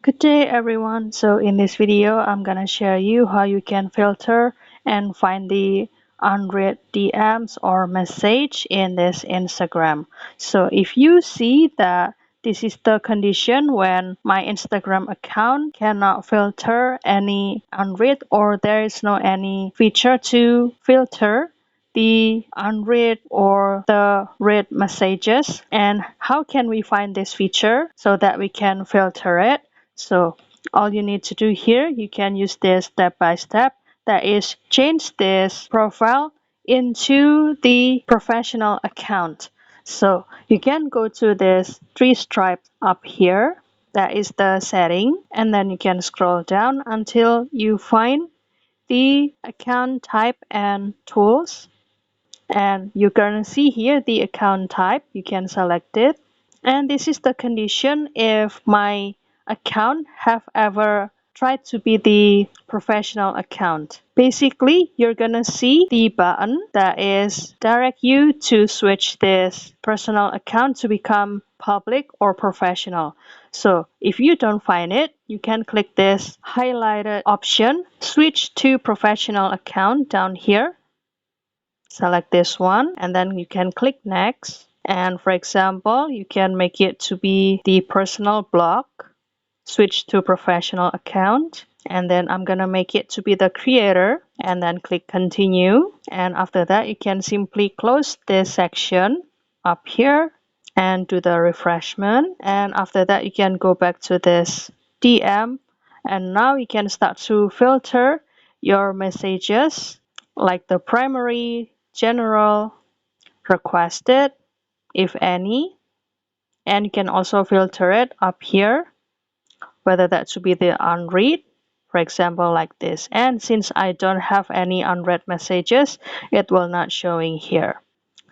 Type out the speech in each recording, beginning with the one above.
Good day everyone. So in this video, I'm gonna share you how you can filter and find the unread DMs or message in this Instagram. So if you see that this is the condition when my Instagram account cannot filter any unread or there is no any feature to filter the unread or the read messages, and how can we find this feature so that we can filter it. So all you need to do here, you can use this step by step, that is change this profile into the professional account. So you can go to this three stripes up here, that is the setting, and then you can scroll down until you find the account type and tools, and you're gonna see here the account type. You can select it, and this is the condition if my account have ever tried to be the professional account. Basically, you're gonna see the button that is direct you to switch this personal account to become public or professional. So if you don't find it, you can click this highlighted option, switch to professional account down here. Select this one and then you can click next, and for example you can make it to be the personal blog, switch to professional account, and then I'm gonna make it to be the creator and then click continue, and after that you can simply close this section up here and do the refreshment, and after that you can go back to this DM, and now you can start to filter your messages like the primary, general, requested, if any, and you can also filter it up here whether that should be the unread, for example like this, and since I don't have any unread messages, it will not showing here.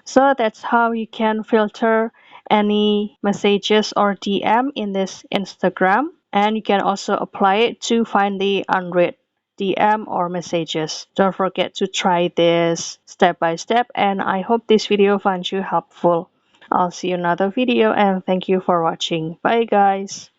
So that's how you can filter any messages or DM in this Instagram, and you can also apply it to find the unread DM or messages. Don't forget to try this step by step, and I hope this video finds you helpful. I'll see you in another video, and thank you for watching. Bye guys.